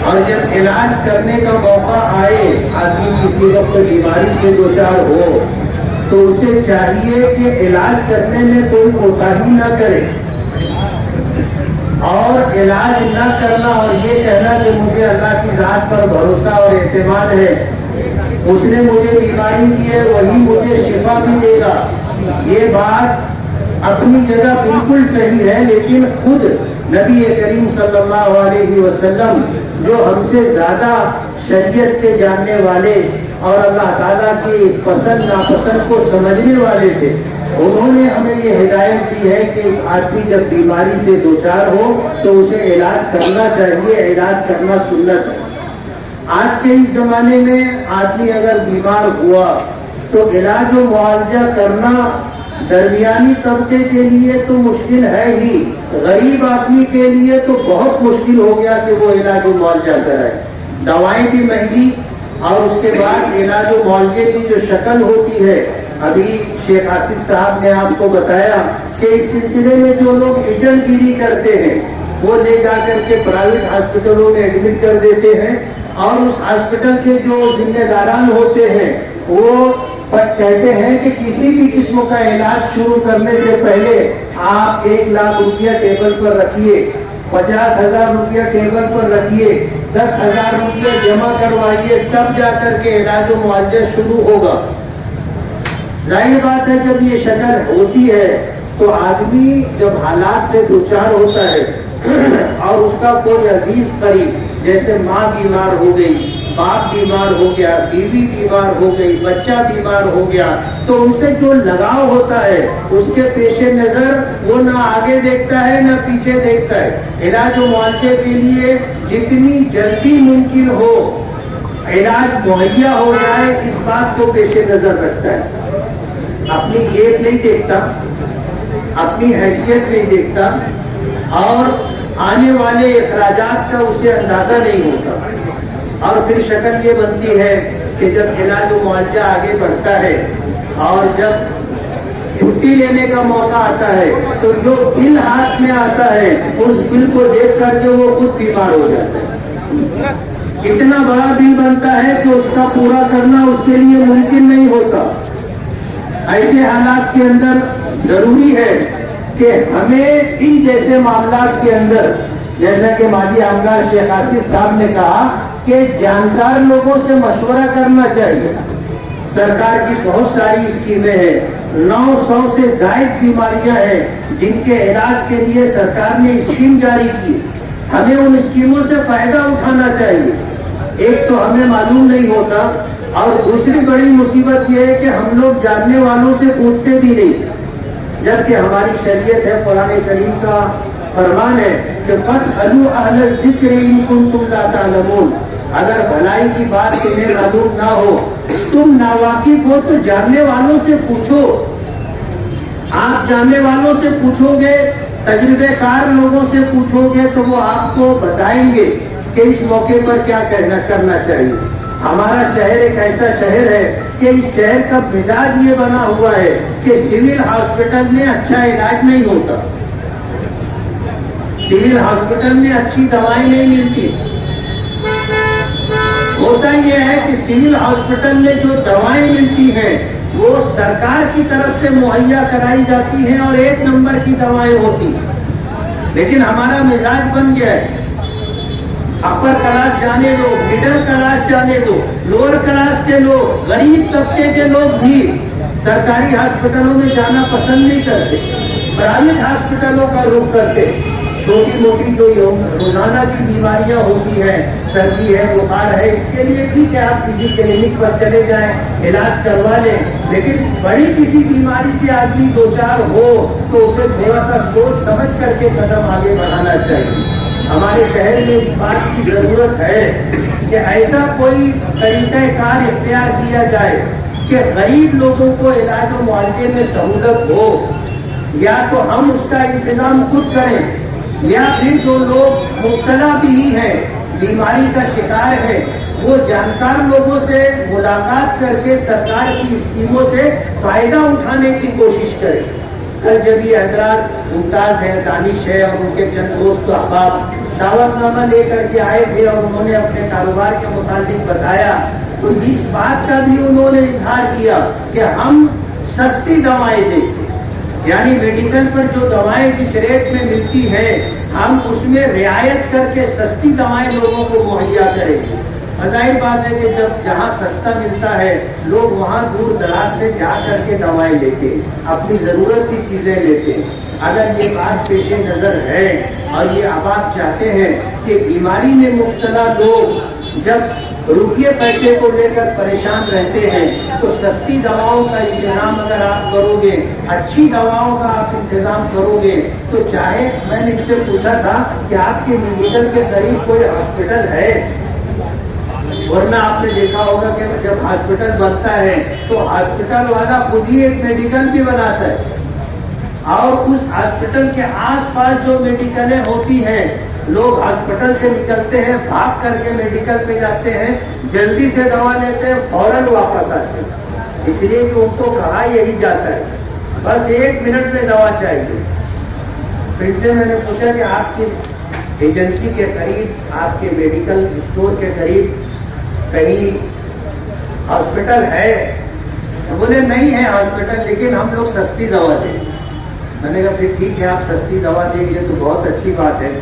اور جب علاج کرنے کا موقع آئے، آدمی کسی وقت بیماری سے دوچار ہو تو اسے چاہیے کہ علاج کرنے میں کوئی کوتاہی نہ کرے، اور علاج نہ کرنا اور یہ کہنا کہ مجھے اللہ کی ذات پر بھروسہ اور اعتماد ہے، اس نے مجھے بیماری دی ہے وہی مجھے شفا بھی دے گا، یہ بات اپنی جگہ بالکل صحیح ہے، لیکن خود نبی کریم صلی اللہ علیہ وسلم جو ہم سے زیادہ شریعت کے جاننے والے اور اللہ تعالیٰ کی پسند ناپسند کو سمجھنے والے تھے، انہوں نے ہمیں یہ ہدایت دی ہے کہ آدمی جب بیماری سے دوچار ہو تو اسے علاج کرنا چاہیے، علاج کرنا سنت ہے۔ آج کے اس زمانے میں آدمی اگر بیمار ہوا تو علاج و معالجہ کرنا درمیانی طبقے کے لیے تو مشکل ہے ہی، غریب آدمی کے لیے تو بہت مشکل ہو گیا کہ وہ علاج و معالجہ کرائے، دوائیں بھی مہنگی، اور اس کے بعد علاج و معالجے کی جو شکل ہوتی ہے، ابھی شیخ آصف صاحب نے آپ کو بتایا کہ اس سلسلے میں جو لوگ ایجنٹ گیری کرتے ہیں وہ لے جا کر کے پرائیویٹ ہاسپٹلوں میں ایڈمٹ کر دیتے ہیں، اور اس ہاسپٹل کے جو ذمہ داران ہوتے ہیں وہ کہتے ہیں کہ کسی بھی قسم کا علاج شروع کرنے سے پہلے آپ 1 لاکھ روپیہ ٹیبل پر رکھیے، 50,000 روپیہ ٹیبل پر رکھیے، 10,000 روپیہ جمع کروائیے، تب جا کر کے علاج و معالجہ شروع ہوگا۔ ظاہر بات ہے جب یہ شکل ہوتی ہے تو آدمی جب حالات سے دوچار ہوتا ہے اور اس کا کوئی عزیز قریب جیسے ماں بیمار ہو گئی، باپ بیمار ہو گیا، بیوی بیمار ہو گئی، بچہ بیمار ہو گیا، تو ان سے جو لگاؤ ہوتا ہے اس کے پیش نظر وہ نہ آگے دیکھتا ہے نہ پیچھے دیکھتا ہے، علاج و معالجے کے لیے جتنی جلدی ممکن ہو علاج مہیا ہو جائے اس بات کو پیش نظر رکھتا ہے، اپنی جیب نہیں دیکھتا، اپنی حیثیت نہیں دیکھتا، اور آنے والے اخراجات کا اسے اندازہ نہیں ہوتا، اور پھر شکل یہ بنتی ہے کہ جب علاج و معالجہ آگے بڑھتا ہے اور جب چھٹی لینے کا موقع آتا ہے تو جو بل ہاتھ میں آتا ہے اس بل کو دیکھ کر کے وہ خود بیمار ہو جاتا ہے، اتنا بڑا بل بنتا ہے کہ اس کا پورا کرنا اس کے لیے ممکن نہیں ہوتا۔ ایسے حالات کے اندر ضروری ہے کہ ہمیں ان جیسے معاملات کے اندر، جیسا کہ ماجی آمدار شیخ آصف صاحب نے کہا کہ جانکار لوگوں سے مشورہ کرنا چاہیے۔ سرکار کی بہت ساری اسکیمیں ہیں، 900 سے زائد بیماریاں ہیں جن کے علاج کے لیے سرکار نے اسکیم جاری کی، ہمیں ان اسکیموں سے فائدہ اٹھانا چاہیے۔ ایک تو ہمیں معلوم نہیں ہوتا، اور دوسری بڑی مصیبت یہ ہے کہ ہم لوگ جاننے والوں سے پوچھتے بھی نہیں، جبکہ ہماری شریعت ہے، قرآن کریم کا فرمان ہے کہ فاسألوا اہل الذکر ان کنتم لا تعلمون، اگر بھلائی کی بات تمہیں معلوم نہ ہو، تم ناواقف ہو تو جاننے والوں سے پوچھو۔ آپ جاننے والوں سے پوچھو گے، تجربے کار لوگوں سے پوچھو گے تو وہ آپ کو بتائیں گے کہ اس موقع پر کیا کرنا چاہیے۔ ہمارا شہر ایک ایسا شہر ہے کہ اس شہر کا مزاج یہ بنا ہوا ہے کہ سول ہاسپٹل میں اچھا علاج نہیں ہوتا، سول ہاسپٹل میں اچھی دوائیں نہیں ملتی۔ ہوتا یہ ہے کہ سول ہاسپٹل میں جو دوائیں ملتی ہیں وہ سرکار کی طرف سے مہیا کرائی جاتی ہیں اور 1 نمبر کی دوائیں ہوتی ہیں، لیکن ہمارا مزاج بن گیا ہے اپر کلاس جانے دو، مڈل کلاس جانے دو، لوور کلاس کے لوگ، غریب طبقے کے لوگ بھی سرکاری ہاسپٹلوں میں جانا پسند نہیں کرتے، پرائیویٹ ہاسپٹلوں کا رخ کرتے۔ چھوٹی موٹی جو روزانہ کی بیماریاں ہوتی ہیں، سردی ہے، بخار ہے، اس کے لیے ٹھیک ہے آپ کسی کلینک پر چلے جائیں، علاج کروا لیں، لیکن بڑی کسی بیماری سے آدمی دوچار ہو تو اسے تھوڑا سا سوچ سمجھ کر کے قدم آگے بڑھانا چاہیے۔ ہمارے شہر میں اس بات کی ضرورت ہے کہ ایسا کوئی طریقہ کار اختیار کیا جائے کہ غریب لوگوں کو علاج و معالجے میں سہولت ہو، یا تو ہم اس کا انتظام خود کریں، یا پھر جو لوگ مبتلا بھی ہیں، بیماری کا شکار ہے، وہ جانکار لوگوں سے ملاقات کر کے سرکار کی اسکیموں سے فائدہ اٹھانے کی کوشش کریں۔ کل جب یہ حضرات ممتاز ہے، دانش ہے اور ان کے چند دوست و احباب دعوت نامہ لے کر کے آئے تھے اور انہوں نے اپنے کاروبار کے متعلق بتایا، تو اس بات کا بھی انہوں نے اظہار کیا کہ ہم سستی دوائیں دیں گے، یعنی میڈیکل پر جو دوائیں جس ریٹ میں ملتی ہیں ہم اس میں رعایت کر کے سستی دوائیں لوگوں کو مہیا کریں گے۔ ظاہر بات ہے کہ جب جہاں سستا ملتا ہے لوگ وہاں دور دراز سے جا کر کے دوائیں لیتے ہیں، اپنی ضرورت کی چیزیں لیتے ہیں۔ اگر یہ بات پیش نظر ہے اور یہ اب آپ چاہتے ہیں کہ بیماری میں مبتلا لوگ جب روپیے پیسے کو لے کر پریشان رہتے ہیں تو سستی دواؤں کا انتظام اگر آپ کرو گے، اچھی دواؤں کا آپ انتظام کرو گے، تو چاہے میں نے ان سے پوچھا تھا کہ آپ کے میڈیکل کے قریب کوئی ہاسپٹل ہے، ورنہ آپ نے دیکھا ہوگا کہ جب ہاسپٹل بنتا ہے تو ہاسپٹل والا خود ہی ایک میڈیکل بھی بناتا ہے، اور اس ہاسپٹل کے آس پاس جو میڈیکلیں ہوتی ہیں لوگ ہاسپٹل سے نکلتے ہیں، بھاگ کر کے میڈیکل پہ جاتے ہیں، جلدی سے دوا لیتے ہیں، فوراً واپس آتے ہیں، اس لیے کہ ان کو کہا یہی جاتا ہے بس 1 منٹ میں دوا چاہیے۔ پھر سے میں نے پوچھا کہ آپ کی ایجنسی کے قریب، آپ کے میڈیکل اسٹور کے قریب کہیں ہاسپٹل ہے؟ بولے نہیں ہے ہاسپٹل، لیکن ہم لوگ سستی دوا دیں گے۔ میں نے کہا پھر ٹھیک ہے، آپ سستی دوا دیں گے تو بہت اچھی بات ہے۔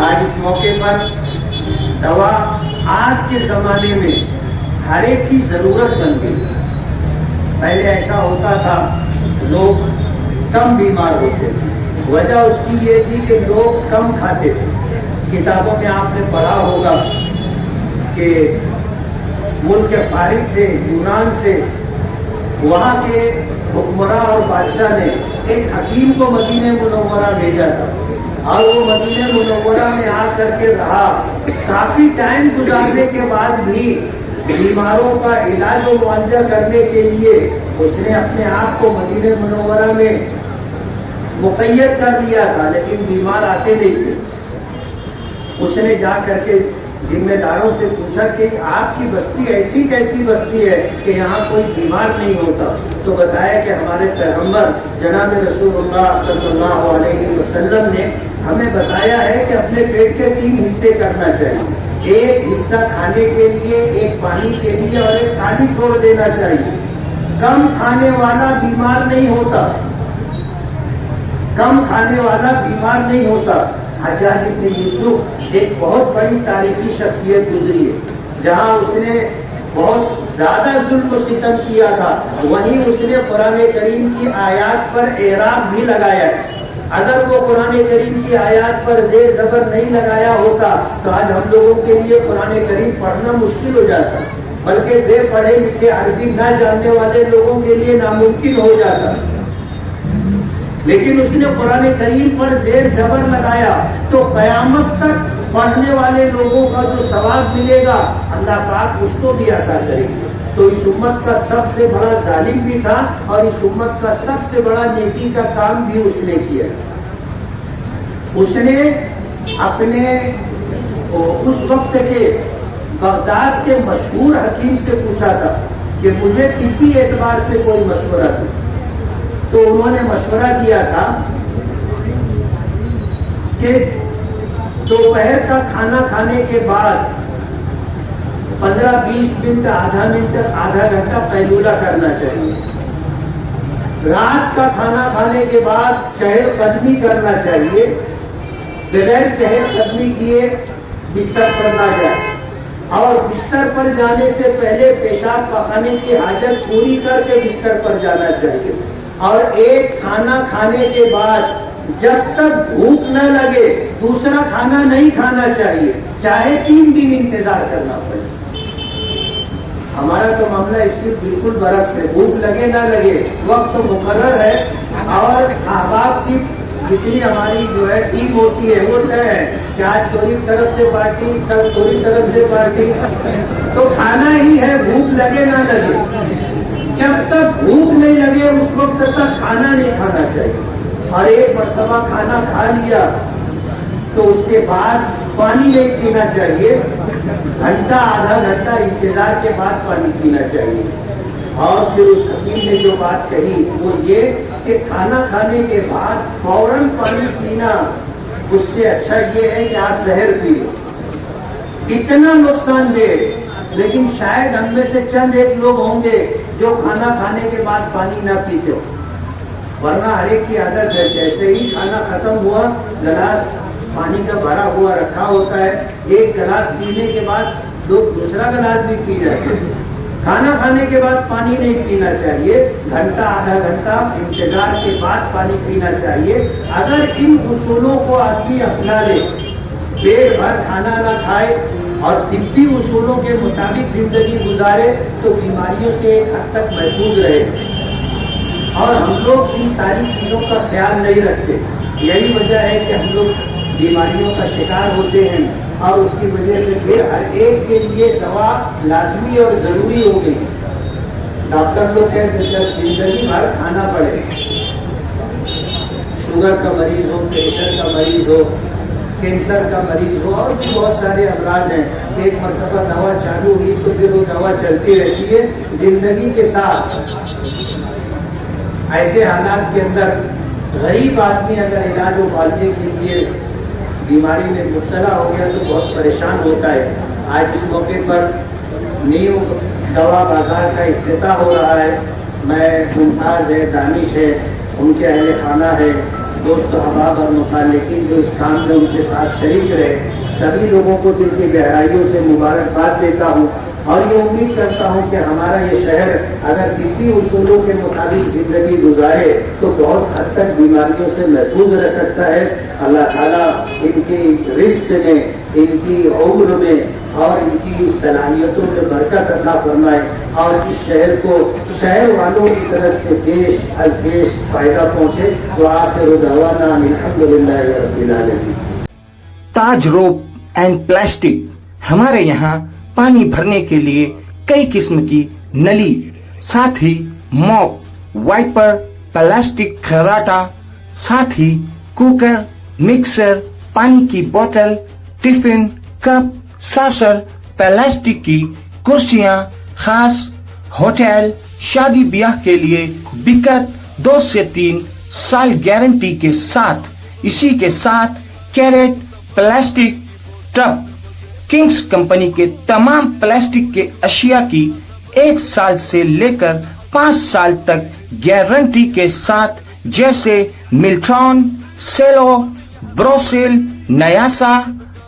آج اس موقع پر دوا آج کے زمانے میں ہر ایک کی ضرورت بن گئی۔ پہلے ایسا ہوتا تھا لوگ کم بیمار ہوتے تھے، وجہ اس کی یہ تھی کہ لوگ کم کھاتے تھے۔ کتابوں میں آپ نے پڑھا ہوگا کہ ملک فارس سے، یونان سے، وہاں کے حکمراں اور بادشاہ نے ایک حکیم کو مدینہ منورہ بھیجا تھا، اور وہ مدینہ منورہ میں آ کر کے رہا۔ کافی ٹائم گزارنے کے بعد بھی بیماروں کا علاج و معالجہ کرنے کے لیے اس نے اپنے آپ کو مدینہ منورہ میں مقید کر لیا تھا، لیکن بیمار آتے نہیں تھے۔ اس نے جا کر کے ذمہ داروں سے پوچھا کہ آپ کی بستی ایسی کیسی بستی ہے کہ یہاں کوئی بیمار نہیں ہوتا؟ تو بتایا کہ ہمارے پیغمبر جناب رسول اللہ صلی اللہ علیہ وسلم نے ہمیں بتایا ہے کہ اپنے پیٹ کے 3 حصے کرنا چاہیے، ایک حصہ کھانے کے لیے، ایک پانی کے لیے اور ایک خالی چھوڑ دینا چاہیے۔ کم کھانے والا بیمار نہیں ہوتا، کم کھانے والا بیمار نہیں ہوتا۔ حجاج ابن یوسف ایک بہت بڑی تاریخی شخصیت گزری ہے، جہاں اس نے بہت زیادہ ظلم و ستم کیا تھا، وہیں اس نے قرآن کریم کی آیات پر اعراب بھی لگایا ہے۔ اگر وہ قرآن کریم کی آیات پر زیر زبر نہیں لگایا ہوتا تو آج ہم لوگوں کے لیے قرآن کریم پڑھنا مشکل ہو جاتا، بلکہ بے پڑھے لکھے عربی نہ جاننے والے لوگوں کے لیے ناممکن ہو جاتا، لیکن اس نے قرآن کریم پر زیر زبر لگایا تو قیامت تک پڑھنے والے لوگوں کا جو ثواب ملے گا اللہ پاک اس کو بھی عطا کرے گا۔ تو اس امت کا سب سے بڑا ظالم بھی تھا اور اس امت کا سب سے بڑا نیکی کا کام بھی اس نے کیا۔ اس نے اپنے اس وقت کے بغداد کے مشہور حکیم سے پوچھا تھا کہ مجھے طبی اعتبار سے کوئی مشورہ دو، تو انہوں نے مشورہ دیا تھا کہ دوپہر کا کھانا کھانے کے بعد 15-20 منٹ، آدھا گھنٹہ قیلولہ کرنا چاہیے، رات کا کھانا کھانے کے بعد چہل قدمی کرنا چاہیے، بغیر چہل قدمی کیے بستر پر نہ جائے، اور بستر پر جانے سے پہلے پیشاب پخانے کی حاجت پوری کر کے بستر پر جانا چاہیے، اور ایک کھانا کھانے کے بعد جب تک بھوک نہ لگے دوسرا کھانا نہیں کھانا چاہیے، چاہے 3 دن انتظار کرنا پڑے۔ ہمارا تو معاملہ اس کی بالکل برعکس ہے، بھوک لگے نہ لگے وقت مقرر ہے، اور احباب کی جتنی ہماری جو ہے ٹیم ہوتی ہے وہ طے ہے کہ آج تھوڑی طرف سے پارٹی، کل تھوڑی طرف سے پارٹی، تو کھانا ہی ہے، بھوک لگے نہ لگے، جب تک بھوک نہیں لگے اس وقت تک کھانا نہیں کھانا چاہیے، اور ایک مرتبہ کھانا کھا لیا تو اس کے بعد پانی نہیں پینا چاہیے، گھنٹہ آدھا گھنٹہ انتظار کے بعد پانی پینا چاہیے، اور پھر اس حکیم نے جو بات کہی وہ یہ کہ کھانا کھانے کے بعد فوراً پانی پینا اس سے اچھا یہ ہے کہ آپ زہر پی لو. اتنا نقصان دہ، لیکن شاید ہم میں سے چند ایک لوگ ہوں گے جو کھانا کھانے کے بعد پانی نہ پیتے ہو، ورنہ ہر ایک کی عادت ہے جیسے ہی کھانا ختم ہوا گلاس پانی کا بھرا ہوا رکھا ہوتا ہے، ایک گلاس پینے کے بعد لوگ دوسرا گلاس بھی پی جاتے ہیں. کھانا کھانے کے بعد پانی نہیں پینا چاہیے، گھنٹہ آدھا گھنٹہ انتظار کے بعد پانی پینا چاہیے. اگر ان اصولوں کو آدمی اپنا لے، پیٹ بھر کھانا نہ کھائے اور طبی اصولوں کے مطابق زندگی گزارے تو بیماریوں سے ایک حد تک محفوظ رہے. اور ہم لوگ ان ساری چیزوں کا خیال نہیں رکھتے، یہی وجہ ہے کہ ہم لوگ بیماریوں کا شکار ہوتے ہیں اور اس کی وجہ سے پھر ہر ایک کے لیے دوا لازمی اور ضروری ہو گئی. ڈاکٹر لوگ کہتے ہیں جب زندگی بھر کھانا پڑے، شوگر کا مریض ہو، پریشر کا مریض ہو، کینسر کا مریض ہو، اور بھی بہت سارے امراض ہیں، ایک مرتبہ دوا چالو ہوئی تو پھر وہ دوا چلتی رہتی ہے زندگی کے ساتھ. ایسے حالات کے اندر غریب آدمی اگر علاج و معالجے کے لیے بیماری میں مبتلا ہو گیا تو بہت پریشان ہوتا ہے. آج اس موقع پر نیو دوا بازار کا افتتاح ہو رہا ہے. میں ممتاز ہے، دانش ہے، ان کے اہل خانہ ہے، دوست احباب اور متعلقین جو اس کام میں ان کے ساتھ شریک رہے، سبھی لوگوں کو دل کی گہرائیوں سے مبارکباد دیتا ہوں اور یہ امید کرتا ہوں کہ ہمارا یہ شہر اگر طبی اصولوں کے مطابق زندگی گزارے تو بہت حد تک بیماریوں سے محفوظ رہ سکتا ہے. اللہ تعالیٰ ان کی رزق میں، ان کی عمر میں اور ان کی صلاحیتوں میں برکت عطا فرمائے اور اس شہر کو شہر والوں کی طرف سے دیش از دیش فائدہ پہنچے. وآخر دعوانا الحمدللہ رب العالمین. تاج روپ اینڈ پلاسٹک ہمارے یہاں پانی بھرنے کے لیے کئی قسم کی نلی، ساتھ ہی موپ، وائپر، پلاسٹک خراٹا، ساتھ ہی کوکر، مکسر، پانی کی بوتل، ٹفن، کپ، ساسر، پلاسٹک کی کرسیاں، خاص ہوٹل شادی بیاہ کے لیے بکت 2 سے 3 سال گارنٹی کے ساتھ. اسی کے ساتھ carrot plastic tub, Kings company کے تمام پلاسٹک کے اشیاء کی 1 سال سے لے کر 5 سال تک گارنٹی کے ساتھ، جیسے ملٹون، سیلو، بروسل، نیاسا،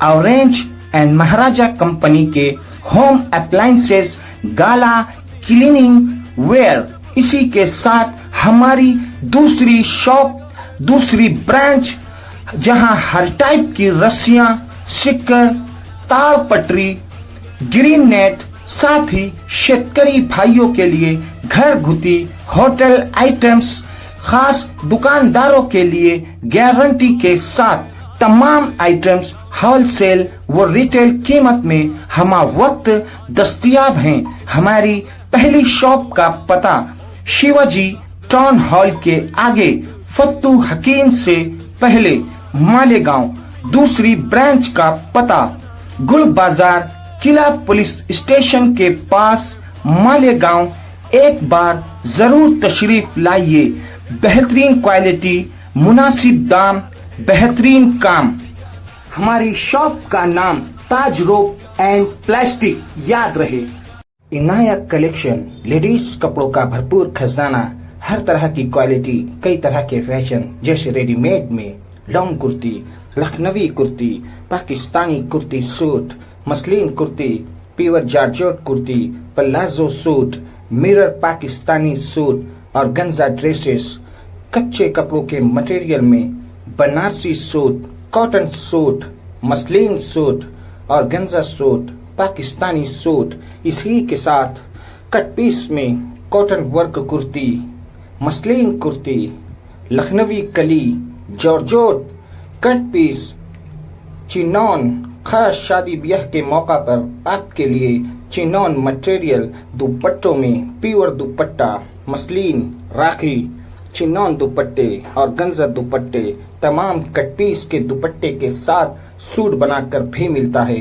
اورنج اینڈ مہاراجہ کمپنی کے ہوم اپلائنسز، گالا کلیننگ ویئر. اسی کے ساتھ ہماری دوسری شاپ، دوسری برانچ، جہاں ہر ٹائپ کی رسیاں، سکر، تاڑ پٹری، گرین نیٹ، ساتھ ہی شیتکری بھائیوں کے لیے گھر گھتی ہوٹل آئٹمز، خاص دکانداروں کے لیے گارنٹی کے ساتھ تمام آئٹمز ہول سیل و ریٹیل قیمت میں ہمہ وقت دستیاب ہیں. ہماری پہلی شاپ کا پتہ شیواجی ٹاؤن ہال کے آگے فتو حکیم سے پہلے مالیگاؤں. دوسری برانچ کا پتہ گل بازار قلعہ پولیس اسٹیشن کے پاس مالیگاؤں. ایک بار ضرور تشریف لائیے. بہترین کوالٹی، مناسب دام، بہترین کام. ہماری شاپ کا نام تاج روپ اینڈ پلاسٹک یاد رہے. عنایت کلیکشن، لیڈیز کپڑوں کا بھرپور خزانہ، ہر طرح کی کوالٹی، کئی طرح کے فیشن، جیسے ریڈی میڈ میں لانگ کرتی، لکھنوی کرتی، پاکستانی کرتی suit, muslin kurti, pure georgette kurti, palazzo suit, mirror Pakistani suit اور گنزا ڈریسز، کچے کپڑوں کے مٹیریل میں Banarasi suit, cotton suit, muslin suit اور گنزا سوٹ، پاکستانی سوٹ. اسی کے ساتھ کٹ پیس میں کاٹن ورک کرتی، مسلین کرتی، لکھنوی کلی، جارجٹ کٹ پیس، چینون. خاص شادی بیاہ کے موقع پر آپ کے لیے چینون مٹیریل دوپٹوں میں پیور دوپٹہ، مسلین، راکھی، چینون دوپٹے اور گنزا دوپٹے، تمام کٹ پیس کے دوپٹے کے ساتھ سوٹ بنا کر بھی ملتا ہے.